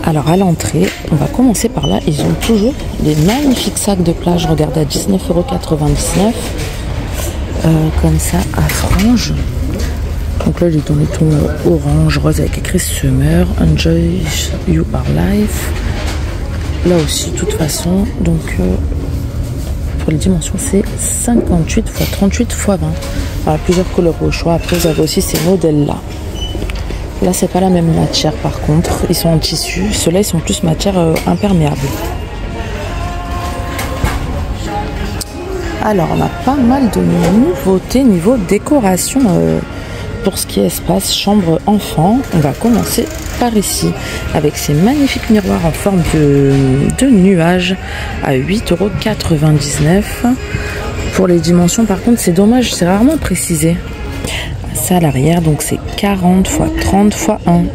Alors à l'entrée, on va commencer par là. Ils ont toujours des magnifiques sacs de plage. Regardez, à 19,99 €. Comme ça, à franges. Donc là, il est dans les tons orange, rose avec écrit Summer, Enjoy Your Life. Là aussi, de toute façon, donc pour les dimensions, c'est 58 x 38 x 20. Alors, plusieurs couleurs au choix. Après, vous avez aussi ces modèles-là. Là, c'est pas la même matière par contre. Ils sont en tissu. Ceux-là, ils sont plus matière imperméable. Alors, on a pas mal de nouveautés niveau décoration pour ce qui est espace chambre enfant. On va commencer par ici avec ces magnifiques miroirs en forme de nuage à 8,99 €. Pour les dimensions, par contre, c'est dommage, c'est rarement précisé. Ça à l'arrière, donc c'est 40 x 30 x 1.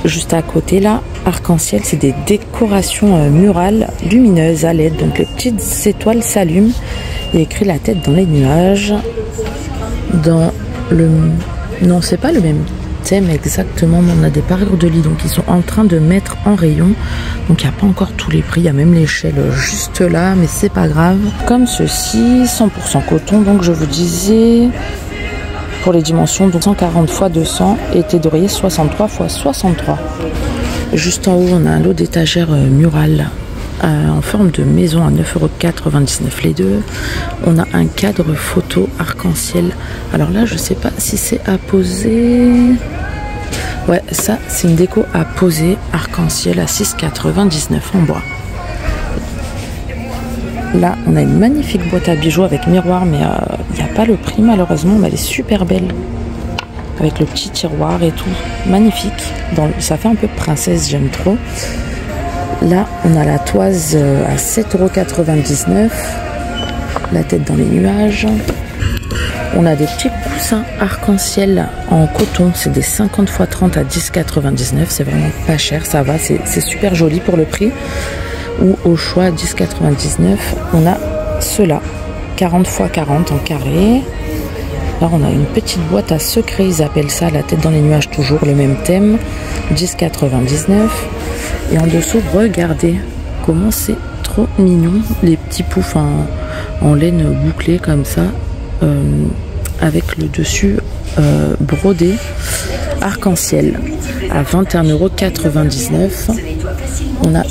Juste à côté là, arc-en-ciel, c'est des décorations murales lumineuses à LED. Donc les petites étoiles s'allument. Il y a écrit la tête dans les nuages. Dans le... Non, c'est pas le même thème exactement, mais on a des parures de lit. Donc ils sont en train de mettre en rayon. Donc il n'y a pas encore tous les prix. Il y a même l'échelle juste là, mais c'est pas grave. Comme ceci, 100% coton. Donc je vous disais... Pour les dimensions, donc 140 x 200 et thé d'oreiller 63 x 63. Juste en haut, on a un lot d'étagères murales en forme de maison à 9,99 € les deux. On a un cadre photo arc-en-ciel. Alors là, je sais pas si c'est à poser. Ouais, ça, c'est une déco à poser arc-en-ciel à 6,99 € en bois. Là, on a une magnifique boîte à bijoux avec miroir, mais il n'y a pas le prix malheureusement, mais elle est super belle. Avec le petit tiroir et tout. Magnifique. Ça fait un peu princesse, j'aime trop. Là, on a la toise à 7,99 €. La tête dans les nuages. On a des petits coussins arc-en-ciel en coton. C'est des 50 x 30 à 10,99 €. C'est vraiment pas cher, ça va. C'est super joli pour le prix. Ou au choix 10,99 €, on a ceux-là, 40 x 40 en carré. Là, on a une petite boîte à secret, ils appellent ça la tête dans les nuages, toujours le même thème, 10,99 €. Et en dessous, regardez comment c'est trop mignon, les petits poufs en laine bouclée comme ça, avec le dessus brodé arc-en-ciel à 21,99 €. On a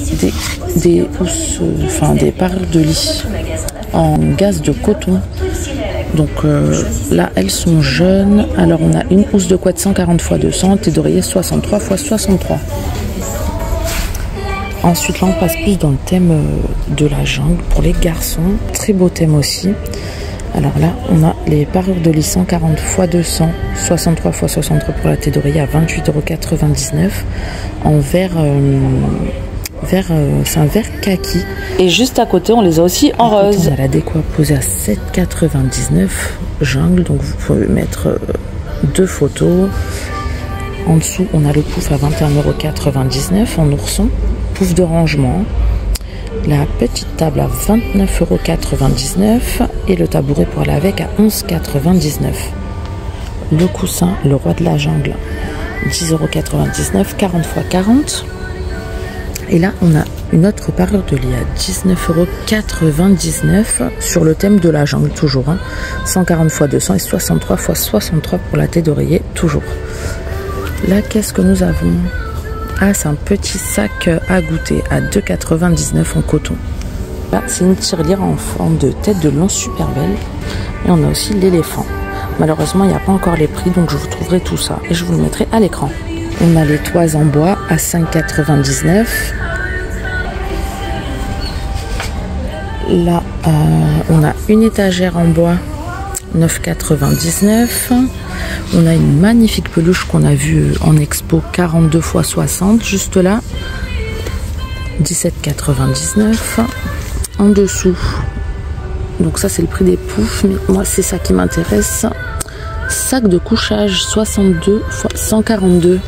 des housses, des parures de lit en gaze de coton. Donc là, elles sont jeunes. Alors on a une housse de couette 140 x 200, thé d'oreiller 63 x 63. Ensuite là, on passe plus dans le thème de la jungle pour les garçons. Très beau thème aussi. Alors là, on a les parures de lit 140 x 200, 63 x 63 pour la thé d'oreiller à 28,99 € en vert. C'est un vert kaki. Et juste à côté, on les a aussi en rose. On a la déco à poser à 7,99 € jungle. Donc vous pouvez mettre deux photos. En dessous, on a le pouf à 21,99 € en ourson. Pouf de rangement. La petite table à 29,99 € et le tabouret pour aller avec à 11,99 €. Le coussin, le roi de la jungle, 10,99 €, 40 x 40. Et là, on a une autre parure de lit à 19,99 € sur le thème de la jungle, toujours. 140 x 200 et 63 x 63 pour la thé d'oreiller, toujours. Là, qu'est-ce que nous avons? Ah, c'est un petit sac à goûter à 2,99 € en coton. Là, c'est une tirelire en forme de tête de lion super belle. Et on a aussi l'éléphant. Malheureusement, il n'y a pas encore les prix, donc je vous trouverai tout ça et je vous le mettrai à l'écran. On a les toises en bois à 5,99 €. Là, on a une étagère en bois, 9,99 €. On a une magnifique peluche qu'on a vue en expo, 42 x 60, juste là, 17,99 €. En dessous, donc ça c'est le prix des poufs, mais moi c'est ça qui m'intéresse. Sac de couchage 62 x 142.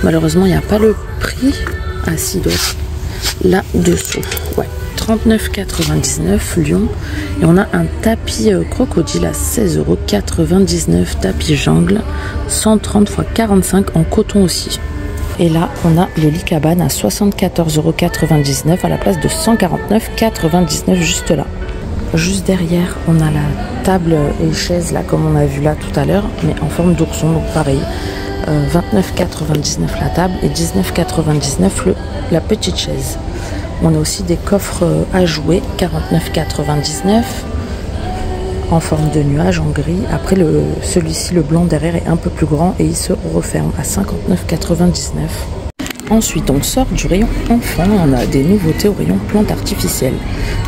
Malheureusement, il n'y a pas le prix. Ah si, donc là-dessous. Ouais, 39,99 € Lyon. Et on a un tapis crocodile à 16,99 €. Tapis jungle, 130 x 45 en coton aussi. Et là, on a le lit cabane à 74,99 € à la place de 149,99 € juste là. Juste derrière, on a la table et chaise là, comme on a vu là tout à l'heure, mais en forme d'ourson, donc pareil. 29,99 € la table et 19,99 € la petite chaise. On a aussi des coffres à jouer, 49,99 € en forme de nuage en gris. Après, celui-ci, le blanc derrière, est un peu plus grand et il se referme à 59,99 €. Ensuite, on sort du rayon enfant. On a des nouveautés au rayon plantes artificielles.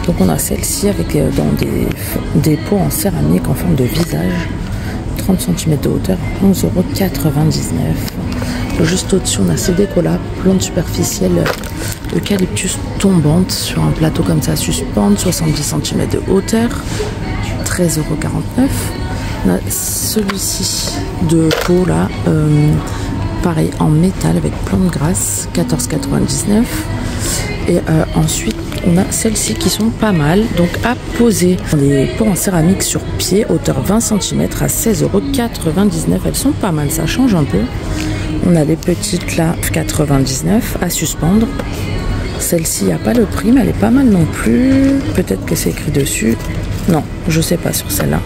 Donc, on a celle-ci avec dans des pots en céramique en forme de visage. 30 cm de hauteur, 11,99 €. Juste au-dessus, on a ces décolas, plantes superficielles eucalyptus tombante sur un plateau comme ça, suspendre, 70 cm de hauteur, 13,49 €. On a celui-ci de pot là, pareil en métal avec plantes grasses, 14,99 €. Et ensuite, on a celles-ci qui sont pas mal, donc à poser. Des pots en céramique sur pied, hauteur 20 cm à 16,99 €. Elles sont pas mal, ça change un peu. On a les petites là, 99 € à suspendre. Celle-ci, il n'y a pas le prix, mais elle est pas mal non plus. Peut-être que c'est écrit dessus. Non, je sais pas sur celle-là.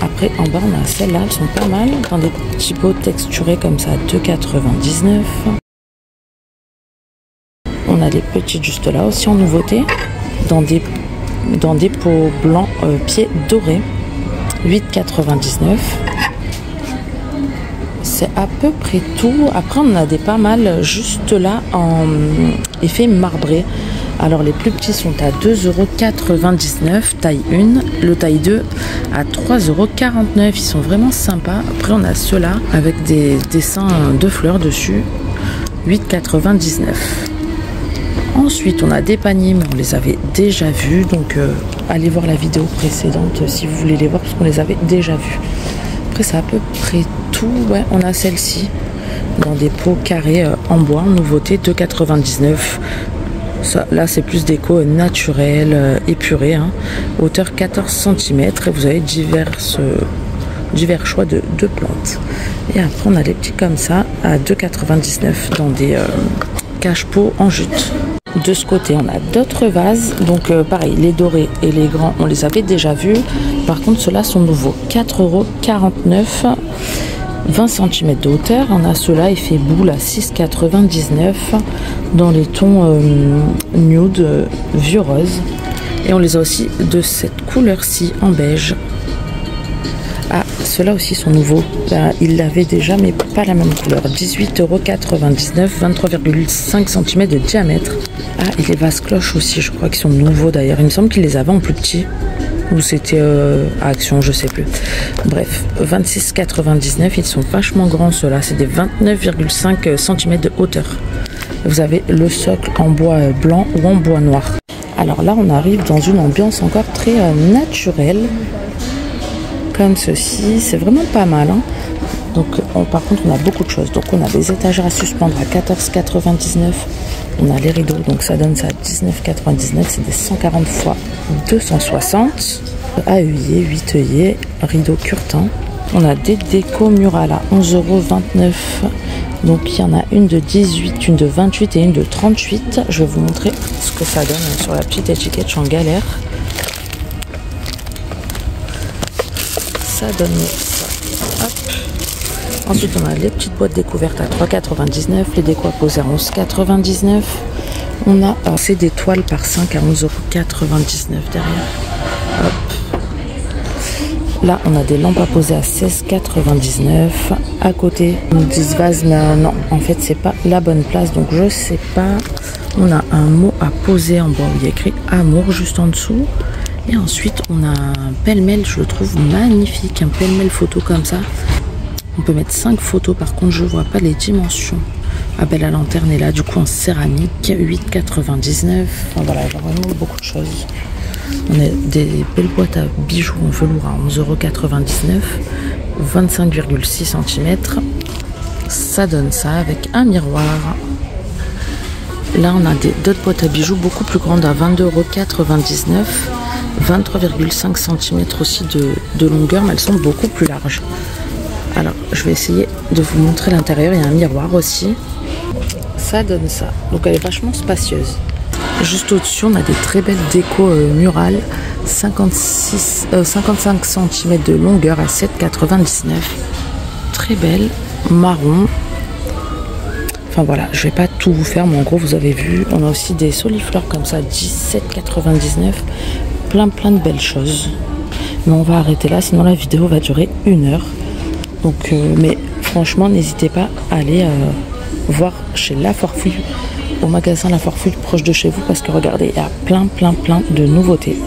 Après, en bas, on a celles-là, elles sont pas mal. Dans des petits pots texturés comme ça, 2,99 €. On a les petites juste là aussi en nouveauté. Dans des pots blancs pieds dorés, 8,99 €. C'est à peu près tout. Après, on a des pas mal juste là en effet marbré. Alors, les plus petits sont à 2,99 €, taille 1. Le taille 2 à 3,49 €. Ils sont vraiment sympas. Après, on a ceux-là avec des dessins de fleurs dessus, 8,99 €. Ensuite, on a des paniers, mais on les avait déjà vus. Donc, allez voir la vidéo précédente si vous voulez les voir, parce qu'on les avait déjà vus. Après, c'est à peu près tout. Ouais, on a celle-ci dans des pots carrés en bois, en nouveauté, 2,99 €. Là, c'est plus déco naturelle, épurée, hein. Hauteur 14 cm. Et vous avez divers choix de plantes. Et après, on a les petits comme ça à 2,99 € dans des cache-pots en jute. De ce côté, on a d'autres vases. Donc, pareil, les dorés et les grands, on les avait déjà vus. Par contre, ceux-là sont nouveaux. 4,49 €, 20 cm de hauteur. On a ceux-là, effet boule à 6,99 € dans les tons nude, vieux rose. Et on les a aussi de cette couleur-ci en beige. Ah, ceux-là aussi sont nouveaux. Ben, ils l'avaient déjà, mais pas la même couleur. 18,99 €, 23,5 cm de diamètre. Ah, et les vases cloches aussi, je crois qu'ils sont nouveaux d'ailleurs. Il me semble qu'ils les avaient en plus petit. Ou c'était à Action, je sais plus. Bref, 26,99 €. Ils sont vachement grands ceux-là. C'est des 29,5 cm de hauteur. Vous avez le socle en bois blanc ou en bois noir. Alors là, on arrive dans une ambiance encore très naturelle. Comme ceci, c'est vraiment pas mal, hein. Donc par contre, on a beaucoup de choses. Donc on a des étagères à suspendre à 14,99 €. On a les rideaux, donc ça donne ça à 19,99 €. C'est des 140 x 260. À œillets, 8 œillets, rideaux curtin. On a des décos murales à 11,29 €. Donc il y en a une de 18, une de 28 et une de 38. Je vais vous montrer ce que ça donne sur la petite étiquette. Je suis en galère. Ça donne ça. Hop. Ensuite, on a les petites boîtes découvertes à 3,99 €, les décos à poser à 11,99 €. On a c'est des toiles par 5 à 11,99 € derrière. Hop. Là, on a des lampes à poser à 16,99 €. À côté, on nous dit vase, mais non, en fait, c'est pas la bonne place, donc je sais pas. On a un mot à poser en bois où il y a écrit amour juste en dessous. Et ensuite, on a un pêle-mêle, je le trouve magnifique, un pêle-mêle photo comme ça. On peut mettre 5 photos, par contre, je vois pas les dimensions. Ah ben, la lanterne est là, du coup, en céramique, 8,99 €. Enfin, voilà, il y a vraiment beaucoup de choses. On a des belles boîtes à bijoux en velours à 11,99 €, 25,6 cm. Ça donne ça avec un miroir. Là, on a d'autres boîtes à bijoux beaucoup plus grandes à 22,99 €. 23,5 cm aussi de longueur, mais elles sont beaucoup plus larges. Alors, je vais essayer de vous montrer l'intérieur. Il y a un miroir aussi. Ça donne ça. Donc, elle est vachement spacieuse. Juste au-dessus, on a des très belles décos murales. 55 cm de longueur à 7,99. Très belle. Marron. Enfin voilà, je vais pas tout vous faire, mais en gros, vous avez vu. On a aussi des soliflores comme ça, 17,99. Plein de belles choses. Mais on va arrêter là, sinon la vidéo va durer 1 heure. Donc, mais franchement, n'hésitez pas à aller voir chez La Forfouille, au magasin La Forfouille proche de chez vous, parce que regardez, il y a plein de nouveautés.